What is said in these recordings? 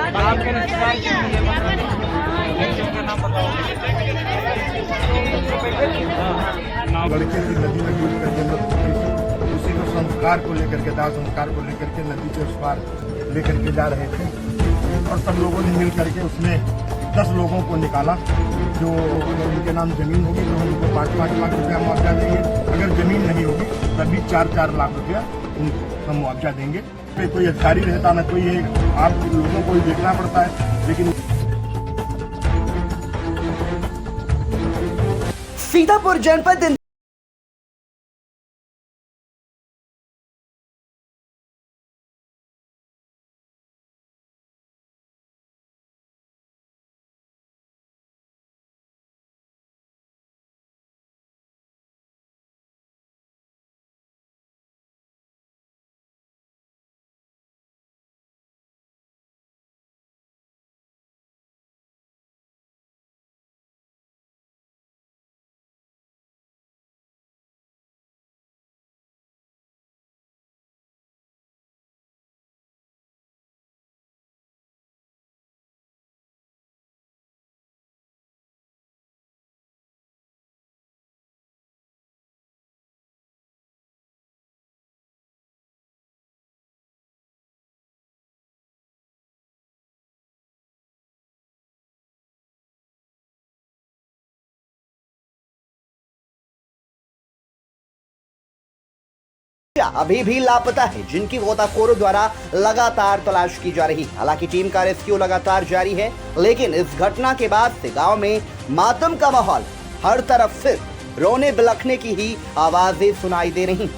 आपके रिश्तेदार क्यों नहीं है? बच्चों का नाम बताओ। लड़के की नदी में डूब करके मृत्यु हुई थी। उसी को संस्कार को लेकर के दाह संस्कार को लेकर के नदी के उस पार लेकर के जा रहे थे और सब लोगों ने मिल करके उसमें 10 लोगों को निकाला। जो अगर उनके नाम जमीन होगी तो हम उनको 5-5 लाख रुपया मुआवजा देंगे, अगर जमीन नहीं होगी तभी 4-4 लाख रुपया उनको हम मुआवजा देंगे। कोई अधिकारी रहता ना कोई है, आप लोगों को ही देखना पड़ता है। लेकिन सीतापुर जनपद अभी भी लापता है, जिनकी गोताखोरों द्वारा लगातार तलाश की जा रही। हालांकि टीम का रेस्क्यू लगातार जारी है, लेकिन इस घटना के बाद से गांव में मातम का माहौल, हर तरफ सिर्फ रोने बिलखने की ही आवाजें सुनाई दे रही।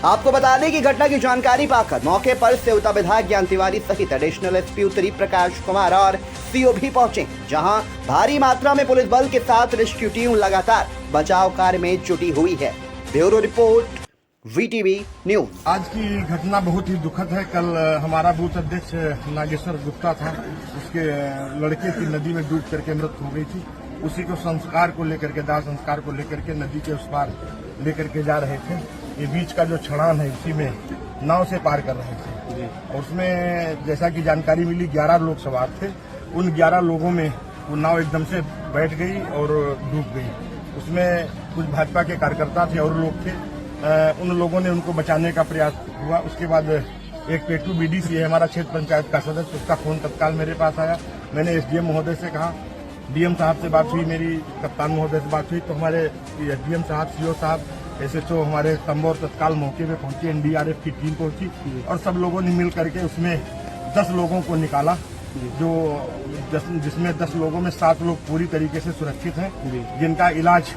आपको बता दें कि घटना की जानकारी पाकर मौके पर सेवता विधायक ज्ञान तिवारी सहित एडिशनल एसपी उत्तरी प्रकाश कुमार और सीओ भी पहुंचे, जहां भारी मात्रा में पुलिस बल के साथ रेस्क्यू टीम लगातार बचाव कार्य में जुटी हुई है। Bureau report, VTV news. आज की घटना बहुत ही दुखद है। कल हमारा बूथ अध्यक्ष नागेश्वर गुप्ता था, उसके लड़के की नदी में डूब करके मृत्यु हो गई थी। उसी को संस्कार को लेकर के दाह संस्कार को लेकर के नदी के उस पार लेकर के जा रहे थे। ये बीच का जो छड़ान है उसी में नाव से पार कर रहे थे और उसमें जैसा कि जानकारी मिली 11 लोग सवार थे। उन 11 लोगों में वो नाव एकदम से बैठ गई और डूब गई। उसमें कुछ भाजपा के कार्यकर्ता थे और लोग थे। उन लोगों ने उनको बचाने का प्रयास हुआ। उसके बाद एक पेटू बीडीसी है हमारा क्षेत्र पंचायत का सदस्य, उसका फोन तत्काल मेरे पास आया। मैंने एसडीएम महोदय से कहा, डीएम साहब से बात हुई, मेरी कप्तान महोदय से बात हुई, तो हमारे एसडीएम साहब, सीओ साहब, एसएचओ हमारे तंबोर तत्काल मौके पे पहुंची, एनडीआरएफ की टीम पहुंची और सब लोगों ने मिल करके उसमें 10 लोगों को निकाला। जिसमें 10 लोगों में 7 लोग पूरी तरीके से सुरक्षित हैं, जिनका इलाज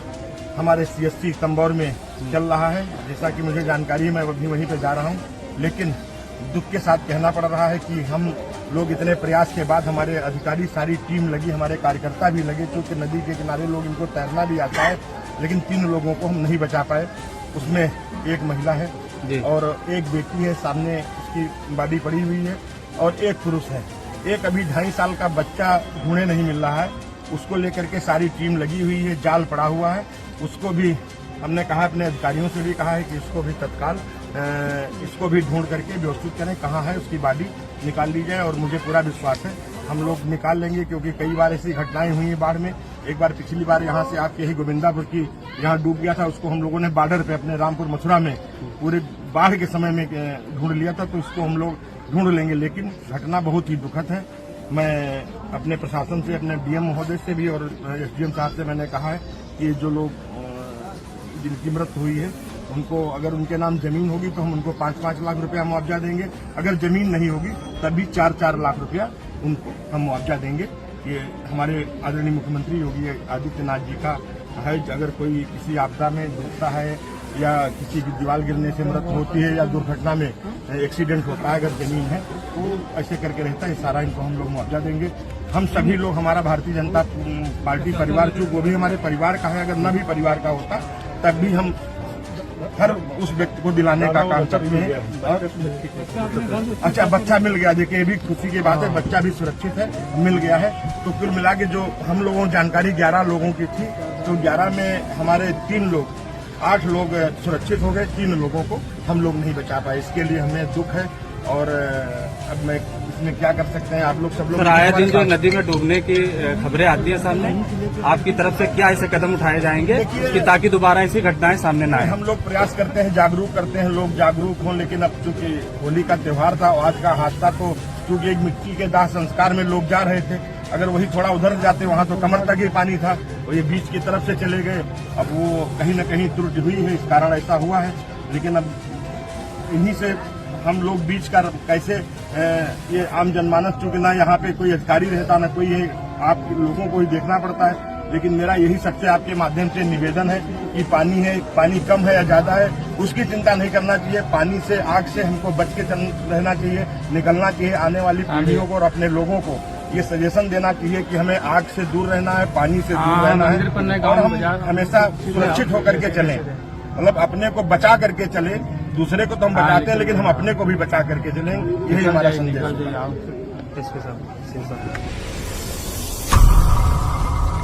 हमारे सीएससी तंबौर में चल रहा है। जैसा कि मुझे जानकारी है, मैं अभी वहीं पे जा रहा हूं। लेकिन दुख के साथ कहना पड़ रहा है कि हम लोग इतने प्रयास के बाद, हमारे अधिकारी, सारी टीम लगी, हमारे कार्यकर्ता भी लगे, क्योंकि नदी के किनारे लोग, इनको तैरना भी आता है, लेकिन 3 लोगों को हम नहीं बचा पाए। उसमें एक महिला है और एक बेटी है, सामने उसकी बॉडी पड़ी हुई है, और एक पुरुष है। एक अभी 2.5 साल का बच्चा ढूंढे नहीं मिल रहा है, उसको लेकर के सारी टीम लगी हुई है। जाल पड़ा हुआ है, उसको भी हमने कहा, अपने अधिकारियों से भी कहा है कि इसको भी तत्काल इसको भी ढूंढ करके व्यवस्थित करें, कहाँ है उसकी बॉडी निकाल ली जाए। और मुझे पूरा विश्वास है हम लोग निकाल लेंगे, क्योंकि कई बार ऐसी घटनाएं हुई हैं बाढ़ में। एक बार पिछली बार यहाँ से आपके ही गोविंदापुर की यहाँ डूब गया था, उसको हम लोगों ने बॉर्डर पे अपने रामपुर मथुरा में पूरे बाढ़ के समय में ढूंढ लिया था, तो इसको हम लोग ढूंढ लेंगे। लेकिन घटना बहुत ही दुखद है। मैं अपने प्रशासन से, अपने डीएम महोदय से भी और एसडीएम साहब से मैंने कहा है कि जो लोग जिनकी मृत्यु हुई है, उनको अगर उनके नाम जमीन होगी तो हम उनको 5-5 लाख रुपया मुआवजा देंगे, अगर जमीन नहीं होगी तभी 4-4 लाख रुपया उनको हम मुआवजा देंगे। ये हमारे आदरणीय मुख्यमंत्री योगी आदित्यनाथ जी का है। अगर कोई किसी आपदा में डूबता है या किसी की दीवार गिरने से मृत्यु होती है या दुर्घटना में एक्सीडेंट होता है, अगर जमीन है तो ऐसे करके रहता है, सारा इनको हम लोग मुआवजा देंगे। हम सभी लोग, हमारा भारतीय जनता पार्टी परिवार, जो वो भी हमारे परिवार का है, अगर न भी परिवार का होता तब भी हम हर उस व्यक्ति को दिलाने का काम करते हैं। और अच्छा, बच्चा मिल गया, देखिए ये भी खुशी की बात है, बच्चा भी सुरक्षित है, मिल गया है। तो कुल मिला के जो हम लोगों को जानकारी 11 लोगों की थी, तो 11 में हमारे 3 लोग, 8 लोग सुरक्षित हो गए, 3 लोगों को हम लोग नहीं बचा पाए। इसके लिए हमें दुख है और अब मैं इसमें क्या कर सकते हैं, आप लोग सब लोग। सर, आए दिन जो नदी में डूबने की खबरें आती है सामने, आपकी तरफ से क्या ऐसे कदम उठाए जाएंगे कि ताकि दोबारा ऐसी घटनाएं सामने न आए? हम लोग प्रयास करते हैं, जागरूक करते हैं, लोग जागरूक हों, लेकिन अब चूंकि होली का त्योहार था और आज का हादसा, तो चूंकि एक मिट्टी के दाह संस्कार में लोग जा रहे थे, अगर वही थोड़ा उधर जाते वहां तो कमर तक ही पानी था, और ये बीच की तरफ से चले गए। अब वो कहीं न कहीं त्रुटि हुई है, इस कारण ऐसा हुआ है। लेकिन अब इन्हीं से हम लोग बीच का कैसे ये आम जनमानस, चूंकि ना यहाँ पे कोई अधिकारी रहता ना कोई, ये आप लोगों को ही देखना पड़ता है। लेकिन मेरा यही सबसे आपके माध्यम से निवेदन है कि पानी है, पानी कम है या ज्यादा है, उसकी चिंता नहीं करना चाहिए। पानी से, आग से हमको बच के रहना चाहिए, निकलना चाहिए। आने वाली पीढ़ियों को और अपने लोगों को ये सजेशन देना चाहिए कि हमें आग से दूर रहना है, पानी से दूर रहना है, और हम हमेशा सुरक्षित होकर के चलें। मतलब अपने को बचा करके चले, दूसरे को तो हम बचाते हैं, लेकिन हम अपने को भी बचा करके चलें, यही हमारा संदेश है।